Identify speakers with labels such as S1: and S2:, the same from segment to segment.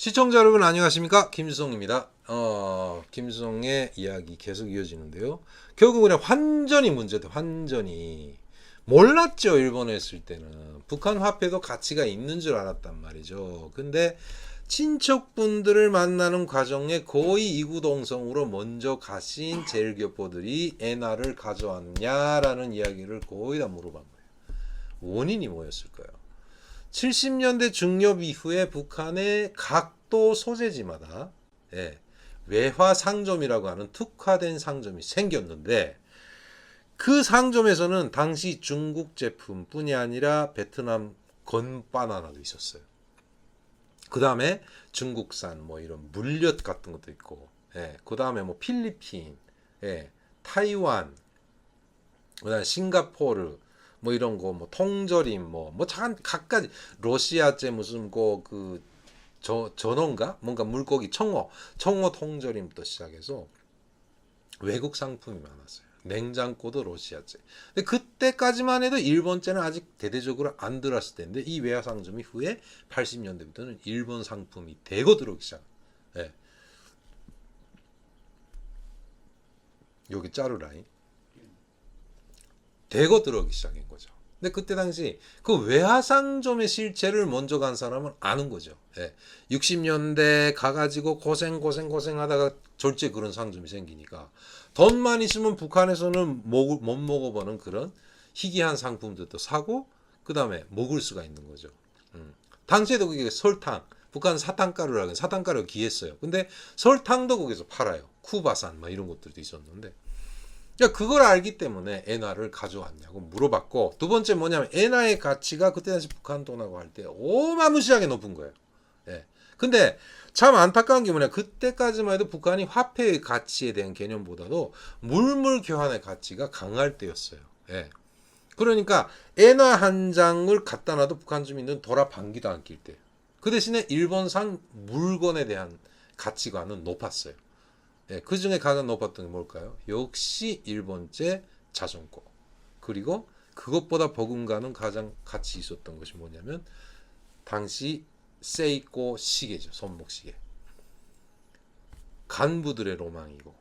S1: 시청자 여러분 안녕하십니까? 김수성입니다. 김수성의 이야기 계속 이어지는데요. 결국 그냥 환전이 문제다. 환전이 몰랐죠. 일본에 있을 때는 북한 화폐도 가치가 있는 줄 알았단 말이죠. 근데 친척분들을 만나는 과정에 거의 이구동성으로 먼저 가신 제일교포들이 엔화를 가져왔냐라는 이야기를 거의 다 물어본 거예요. 원인이 뭐였을까요? 70년대 중엽 이후에 북한의 각도 소재지마다 외화 상점이라고 하는 특화된 상점이 생겼는데, 그 상점에서는 당시 중국 제품뿐이 아니라 베트남 건바나나도 있었어요. 그 다음에 중국산 뭐 이런 물엿 같은 것도 있고, 그 다음에 뭐 필리핀, 타이완, 그다음 싱가포르 뭐 이런 거 뭐 통조림 뭐 각가지 러시아제 무슨 그 전어인가 뭔가 물고기 청어 통조림부터 시작해서 외국 상품이 많았어요. 냉장고도 러시아제. 근데 그때까지만 해도 일본제는 아직 대대적으로 안 들어왔을 때인데, 이 외화 상점 이후에 80년대부터는 일본 상품이 대거 들어오기 시작. 예. 여기 자루라인. 대거 들어오기 시작한 거죠. 근데 그때 당시 그 외화상점의 실체를 먼저 간 사람은 아는 거죠. 60년대 가가지고 고생하다가 절제 그런 상점이 생기니까 돈만 있으면 북한에서는 못 먹어보는 그런 희귀한 상품들도 사고, 그 다음에 먹을 수가 있는 거죠. 당시에도 그게 설탕, 북한 사탕가루라는 사탕가루가 귀했어요. 근데 설탕도 거기서 팔아요. 쿠바산 막 이런 것들도 있었는데, 그걸 알기 때문에 엔화를 가져왔냐고 물어봤고, 두 번째 뭐냐면 엔화의 가치가 그때 당시 북한 돈하고 할 때 어마무시하게 높은 거예요. 예. 근데 참 안타까운 게 뭐냐, 그때까지만 해도 북한이 화폐의 가치에 대한 개념보다도 물물 교환의 가치가 강할 때였어요. 예. 그러니까 엔화 한 장을 갖다 놔도 북한 주민들은 돌아 반기도 안 낄 때. 그 대신에 일본산 물건에 대한 가치관은 높았어요. 그 중에 가장 높았던 게 뭘까요? 역시 일본제 자전거. 그리고 그것보다 버금가는 가장 가치 있었던 것이 뭐냐면 당시 세이코 시계죠. 손목시계. 간부들의 로망이고,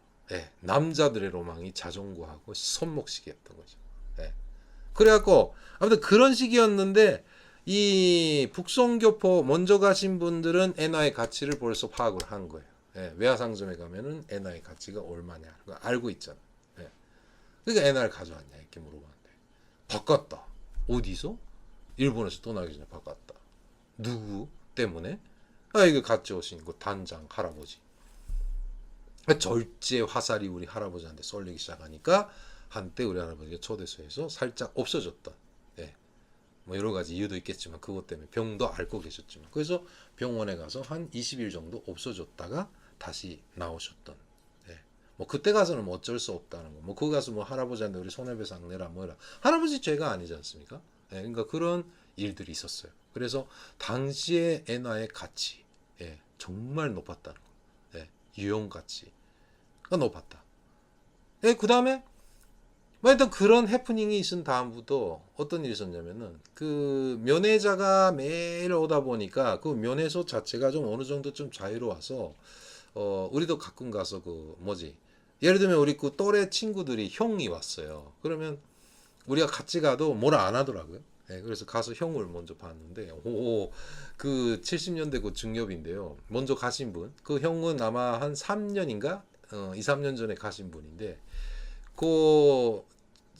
S1: 남자들의 로망이 자전거하고 손목시계였던 거죠. 그래갖고 아무튼 그런 시기였는데, 이 북송교포 먼저 가신 분들은 엔화의 가치를 벌써 파악을 한 거예요. 외화상점에 가면은 엔화의 가치가 얼마냐 그거 알고 있잖아. 그러니까 엔화를 가져왔냐 이렇게 물어봤는데, 바꿨다. 어디서? 일본에서 떠나기 전에 바꿨다. 누구 때문에? 이거 가져오신 그 단장 할아버지. 절제 화살이 우리 할아버지한테 쏠리기 시작하니까 한때 우리 할아버지가 초대소에서 살짝 없어졌다. 뭐 여러 가지 이유도 있겠지만 그것 때문에 병도 앓고 계셨지만, 그래서 병원에 가서 한 20일 정도 없어졌다가 다시 나오셨던. 뭐 그때 가서는 뭐 어쩔 수 없다는 거. 뭐 거기 가서 뭐 할아버지한테 우리 손해배상 내라 뭐라. 할아버지 죄가 아니지 않습니까? 그러니까 그런 일들이 있었어요. 그래서 당시의 엔화의 가치, 정말 높았다는 거. 유용 가치가 높았다. 그 다음에 뭐 일단 그런 해프닝이 있은 다음부터 어떤 일이 있었냐면은, 그 면회자가 매일 오다 보니까 그 면회소 자체가 좀 어느 정도 좀 자유로워서, 우리도 가끔 가서 그 뭐지, 예를 들면 우리 그 또래 친구들이 형이 왔어요. 그러면 우리가 같이 가도 뭐라 안 하더라고요. 그래서 가서 형을 먼저 봤는데, 그 70년대 그 중엽인데요. 먼저 가신 분, 그 형은 아마 한 3년인가 2, 3년 전에 가신 분인데, 그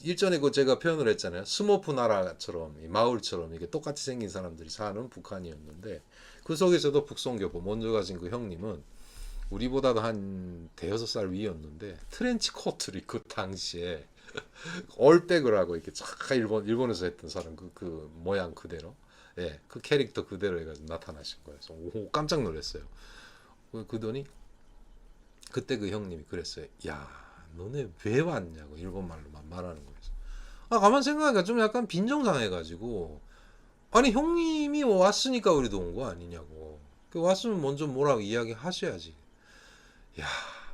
S1: 일전에 그 제가 표현을 했잖아요. 스머프 나라처럼 마을처럼 이게 똑같이 생긴 사람들이 사는 북한이었는데, 그 속에서도 북송교포 먼저 가신 그 형님은 우리보다도 한 대여섯 살 위였는데 트렌치 코트를 입고 당시에 올백을 하고 이렇게 쫙 일본에서 했던 사람 그 모양 그대로, 그 캐릭터 그대로 해가지고 나타나신 거예요. 그래서 오, 깜짝 놀랐어요. 그러더니 그때 그 형님이 그랬어요. 야, 너네 왜 왔냐고 일본말로만 말하는 거예요. 가만 생각하니까 좀 약간 빈정상해가지고, 아니 형님이 왔으니까 우리도 온 거 아니냐고. 왔으면 먼저 뭐라고 이야기 하셔야지. 야,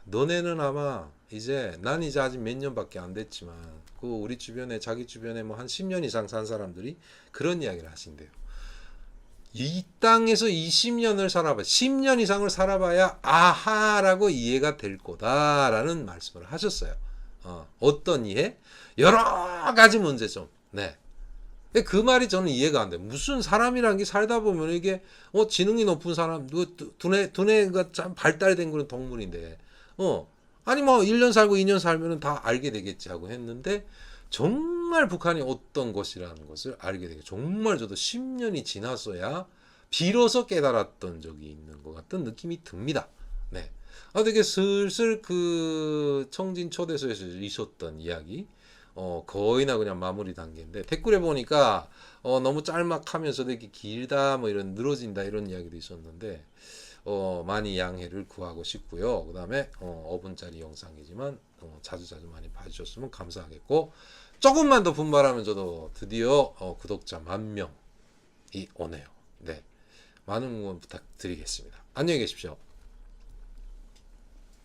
S1: 너네는 아마 이제, 난 이제 아직 몇 년밖에 안 됐지만 그 우리 주변에 자기 주변에 뭐 한 10년 이상 산 사람들이 그런 이야기를 하신대요. 이 땅에서 20년을 살아봐 10년 이상을 살아봐야 아하라고 이해가 될 거다라는 말씀을 하셨어요. 어떤 이해? 여러 가지 문제점. 네. 그 말이 저는 이해가 안 돼. 무슨 사람이라는 게 살다 보면 이게 지능이 높은 사람, 두뇌가 참 발달된 그런 동물인데, 아니 뭐 1년 살고 2년 살면은 다 알게 되겠지 하고 했는데 정말 북한이 어떤 것이라는 것을 알게 되게 정말 저도 10년이 지났어야 비로소 깨달았던 적이 있는 것 같은 느낌이 듭니다. 네. 되게 슬슬 그 청진 초대소에서 있었던 이야기 거의나 그냥 마무리 단계인데 댓글에 보니까 너무 짤막하면서도 이렇게 길다 뭐 이런 늘어진다 이런 이야기도 있었는데 많이 양해를 구하고 싶고요. 그 다음에 5분짜리 영상이지만 자주자주 많이 봐주셨으면 감사하겠고 조금만 더 분발하면 저도 드디어 구독자 10,000명이 오네요. 네, 많은 응원 부탁드리겠습니다. 안녕히 계십시오.